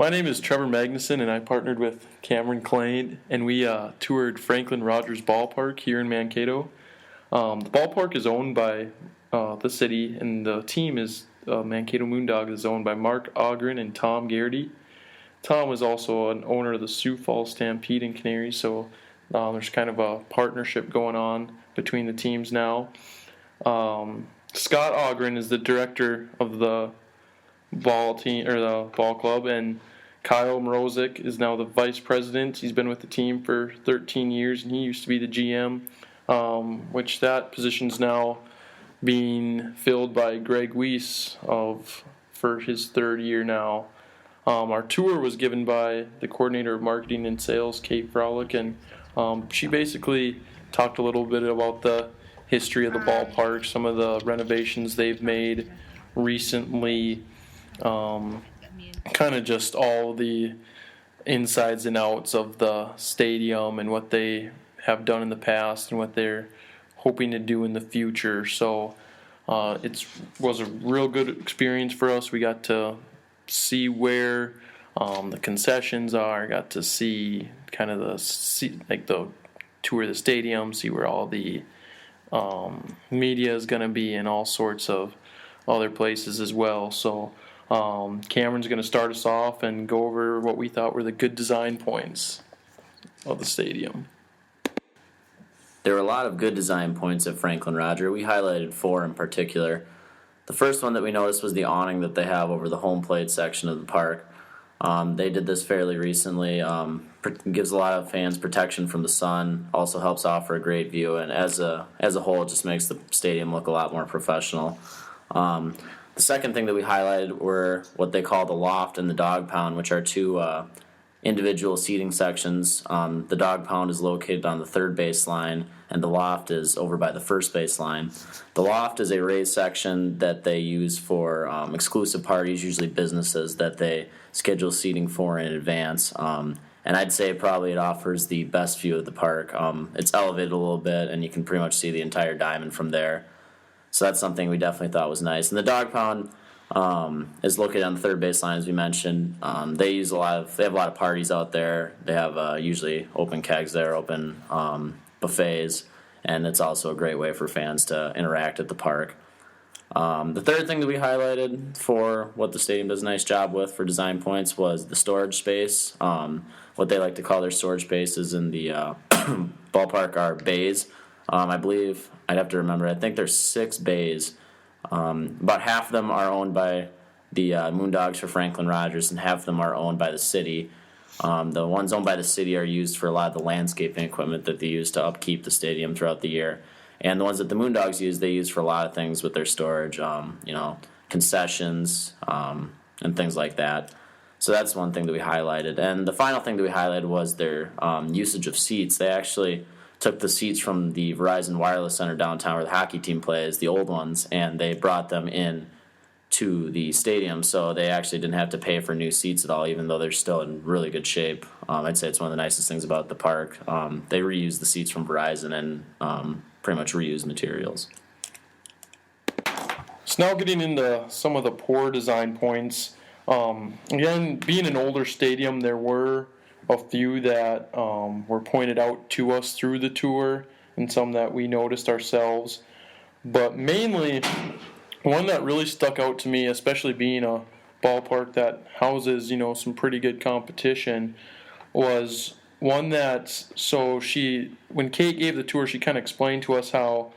My name is Trevor Magnuson, and I partnered with Cameron Clay, and we toured Franklin Rogers Ballpark here in Mankato. The ballpark is owned by the city, and the team is Mankato Moondogs is owned by Mark Ogren and Tom Garrity. Tom is also an owner of the Sioux Falls Stampede and Canaries, so there's kind of a partnership going on between the teams now. Scott Ogren is the director of the ball team or the ball club, and Kyle Mrozik is now the vice president. He's been with the team for 13 years, and he used to be the GM, which that position's now being filled by Greg Weiss for his third year now. Our tour was given by the coordinator of marketing and sales, Kate Frolick, and she basically talked a little bit about the history of the ballpark, some of the renovations they've made recently, kind of just all the insides and outs of the stadium and what they have done in the past and what they're hoping to do in the future. So it was a real good experience for us. We got to see where the concessions are, got to see kind of the tour of the stadium, see where all the media is going to be and all sorts of other places as well. So Cameron's going to start us off and go over what we thought were the good design points of the stadium. There were a lot of good design points at Franklin Roger. We highlighted 4 in particular. The first one that we noticed was the awning that they have over the home plate section of the park. They did this fairly recently. Gives a lot of fans protection from the sun. Also helps offer a great view, and as a whole, it just makes the stadium look a lot more professional. The second thing that we highlighted were what they call the loft and the dog pound, which are 2 individual seating sections. The dog pound is located on the third baseline, and the loft is over by the first baseline. The loft is a raised section that they use for exclusive parties, usually businesses that they schedule seating for in advance. And I'd say probably it offers the best view of the park. It's elevated a little bit, and you can pretty much see the entire diamond from there. So that's something we definitely thought was nice. And the dog pound is located on the third baseline, as we mentioned. They have a lot of parties out there. They have usually open kegs there, open buffets, and it's also a great way for fans to interact at the park. The third thing that we highlighted for what the stadium does a nice job with for design points was the storage space. What they like to call their storage spaces in the ballpark are bays. I believe, I'd have to remember, I think there's 6 bays. About half of them are owned by the Moondogs for Franklin Rogers, and half of them are owned by the city. The ones owned by the city are used for a lot of the landscaping equipment that they use to upkeep the stadium throughout the year. And the ones that the Moondogs use, they use for a lot of things with their storage, concessions, and things like that. So that's one thing that we highlighted. And the final thing that we highlighted was their usage of seats. They actually took the seats from the Verizon Wireless Center downtown where the hockey team plays, the old ones, and they brought them in to the stadium, so they actually didn't have to pay for new seats at all, even though they're still in really good shape. I'd say it's one of the nicest things about the park. They reuse the seats from Verizon and pretty much reuse materials. So now getting into some of the poor design points. Again, being an older stadium, there were a few that were pointed out to us through the tour and some that we noticed ourselves. But mainly, one that really stuck out to me, especially being a ballpark that houses, some pretty good competition, was one that, when Kate gave the tour, she kind of explained to us how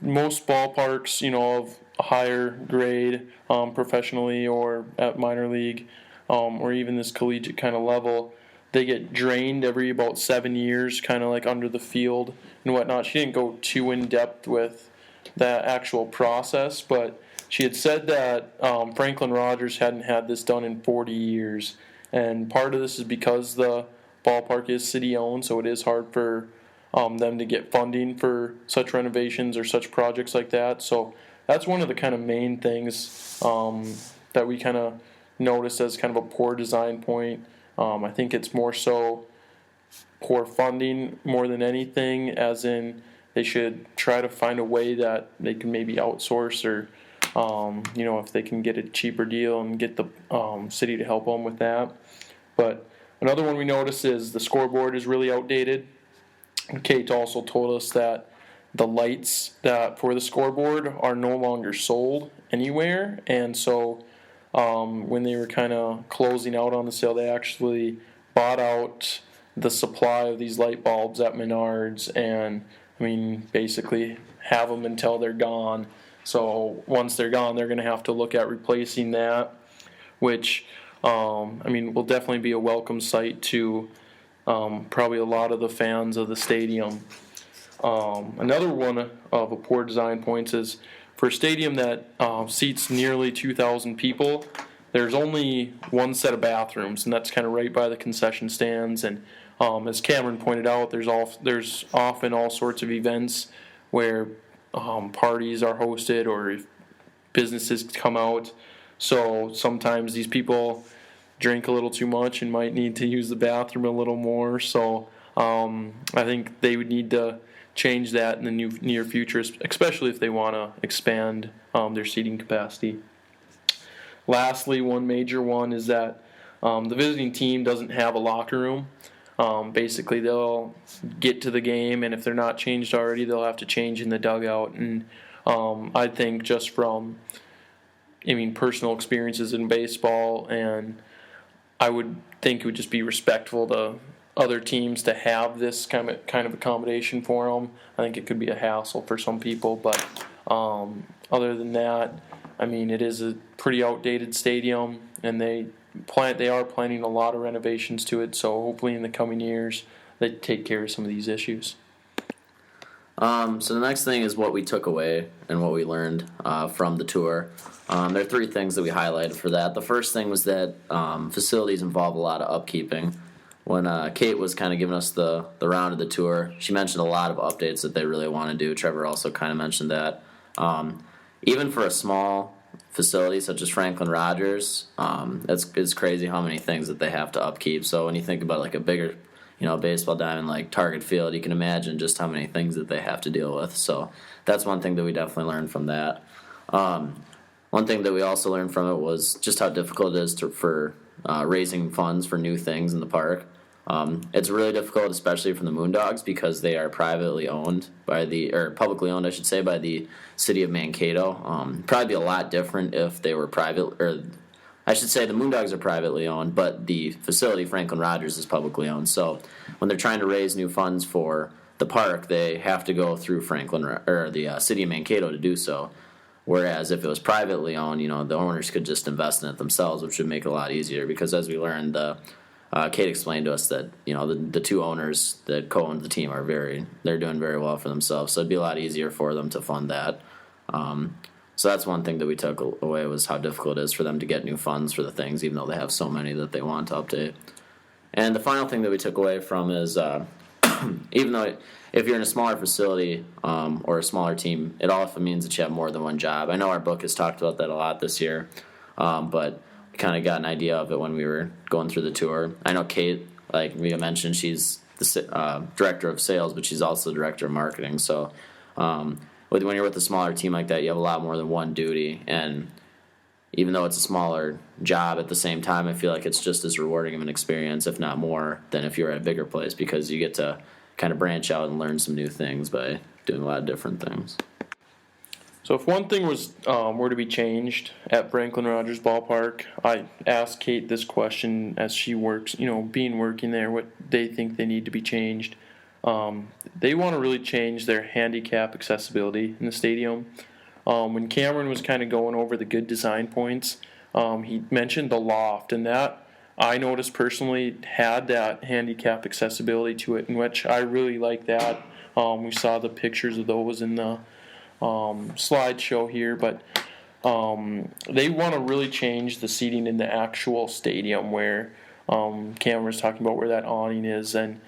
most ballparks, of a higher grade professionally or at minor league, or even this collegiate kind of level, they get drained every about 7 years, kind of like under the field and whatnot. She didn't go too in-depth with that actual process, but she had said that Franklin Rogers hadn't had this done in 40 years. And part of this is because the ballpark is city-owned, so it is hard for them to get funding for such renovations or such projects like that. So that's one of the kind of main things that we kind of noticed as kind of a poor design point. I think it's more so poor funding more than anything, as in they should try to find a way that they can maybe outsource or if they can get a cheaper deal and get the city to help them with that. But another one we noticed is the scoreboard is really outdated. Kate also told us that the lights that for the scoreboard are no longer sold anywhere, and so when they were kind of closing out on the sale, they actually bought out the supply of these light bulbs at Menards, and basically have them until they're gone. So once they're gone, they're going to have to look at replacing that, which will definitely be a welcome sight to probably a lot of the fans of the stadium. Another one of the poor design points is for a stadium that seats nearly 2,000 people, there's only one set of bathrooms, and that's kind of right by the concession stands. And as Cameron pointed out, there's often all sorts of events where parties are hosted or if businesses come out. So sometimes these people drink a little too much and might need to use the bathroom a little more. So I think they would need to change that in the near future, especially if they want to expand their seating capacity. Lastly, one major one is that the visiting team doesn't have a locker room. Basically, they'll get to the game, and if they're not changed already, they'll have to change in the dugout. And I think just from personal experiences in baseball, and I would think it would just be respectful to other teams to have this kind of accommodation for them. I think it could be a hassle for some people, but other than that, it is a pretty outdated stadium, and they are planning a lot of renovations to it. So hopefully in the coming years they take care of some of these issues. So the next thing is what we took away and what we learned from the tour. There are three things that we highlighted for that. The first thing was that facilities involve a lot of upkeeping. When Kate was kind of giving us the round of the tour, she mentioned a lot of updates that they really want to do. Trevor also kind of mentioned that. Even for a small facility such as Franklin Rogers, it's crazy how many things that they have to upkeep. So when you think about like a bigger baseball diamond like Target Field, you can imagine just how many things that they have to deal with. So that's one thing that we definitely learned from that. One thing that we also learned from it was just how difficult it is for raising funds for new things in the park. It's really difficult, especially for the Moondogs, because they are publicly owned, I should say, by the city of Mankato. Probably be a lot different if they were private, or I should say the Moondogs are privately owned, but the facility, Franklin Rogers, is publicly owned. So when they're trying to raise new funds for the park, they have to go through the city of Mankato to do so. Whereas if it was privately owned, the owners could just invest in it themselves, which would make it a lot easier. Because as we learned, Kate explained to us that the two owners that co-own the team they're doing very well for themselves. So it'd be a lot easier for them to fund that. So that's one thing that we took away, was how difficult it is for them to get new funds for the things, even though they have so many that they want to update. And the final thing that we took away from is, even though if you're in a smaller facility or a smaller team, it often means that you have more than one job. I know our book has talked about that a lot this year, but we kind of got an idea of it when we were going through the tour. I know Kate, like we mentioned, she's the director of sales, but she's also the director of marketing. So when you're with a smaller team like that, you have a lot more than one duty. And even though it's a smaller job, at the same time, I feel like it's just as rewarding of an experience, if not more, than if you're at a bigger place, because you get to kind of branch out and learn some new things by doing a lot of different things. So if one thing were to be changed at Franklin Rogers Ballpark, I asked Kate this question as she works, working there, what they think they need to be changed. They want to really change their handicap accessibility in the stadium. When Cameron was kind of going over the good design points, he mentioned the loft, and that I noticed personally had that handicap accessibility to it, in which I really like that. We saw the pictures of those in the slideshow here, but they want to really change the seating in the actual stadium where Cameron was talking about where that awning is, and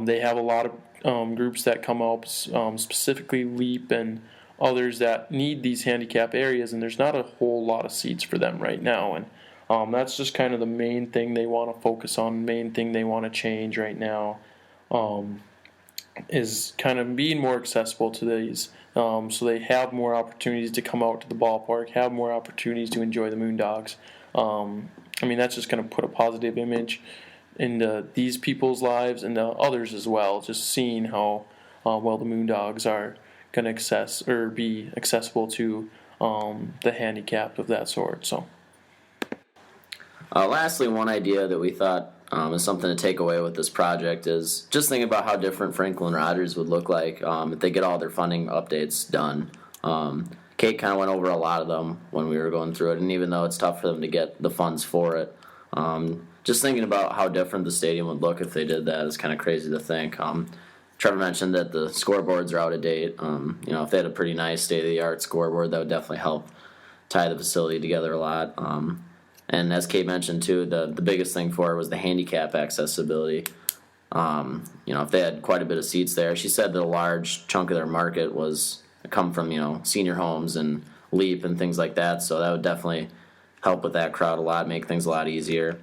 they have a lot of groups that come up, specifically LEAP and others that need these handicap areas, and there's not a whole lot of seats for them right now, and that's just kind of the main thing they want to focus on, main thing they want to change right now. is kind of being more accessible to these. So they have more opportunities to come out to the ballpark, have more opportunities to enjoy the Moondogs. I mean, that's just going to put a positive image into these people's lives and the others as well. Just seeing how well the Moondogs are going to be accessible to the handicapped of that sort. So. Lastly, one idea that we thought is something to take away with this project is just thinking about how different Franklin Rogers would look like if they get all their funding updates done. Kate kind of went over a lot of them when we were going through it, and even though it's tough for them to get the funds for it, just thinking about how different the stadium would look if they did that is kind of crazy to think. Trevor mentioned that the scoreboards are out of date. If they had a pretty nice state-of-the-art scoreboard, that would definitely help tie the facility together a lot. And as Kate mentioned too, the biggest thing for her was the handicap accessibility. If they had quite a bit of seats there, she said that a large chunk of their market was come from senior homes and LEAP and things like that. So that would definitely help with that crowd a lot, make things a lot easier.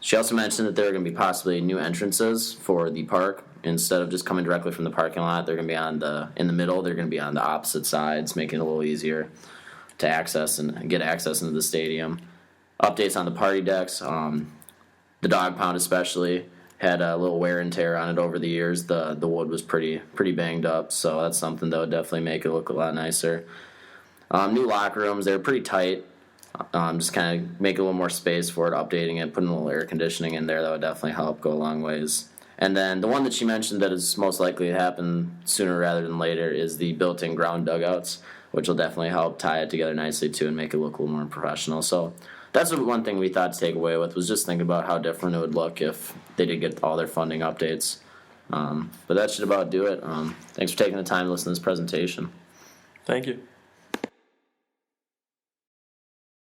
She also mentioned that there are going to be possibly new entrances for the park. Instead of just coming directly from the parking lot, they're going to be in the middle. They're going to be on the opposite sides, making it a little easier to access and get access into the stadium. Updates on the party decks. The dog pound especially had a little wear and tear on it over the years. The wood was pretty banged up, so that's something that would definitely make it look a lot nicer. New locker rooms, they're pretty tight. Just kind of make a little more space for it, updating it, putting a little air conditioning in there. That would definitely help go a long ways. And then the one that she mentioned that is most likely to happen sooner rather than later is the built-in ground dugouts, which will definitely help tie it together nicely too and make it look a little more professional. So that's one thing we thought to take away with was just thinking about how different it would look if they did get all their funding updates. But that should about do it. Thanks for taking the time to listen to this presentation. Thank you.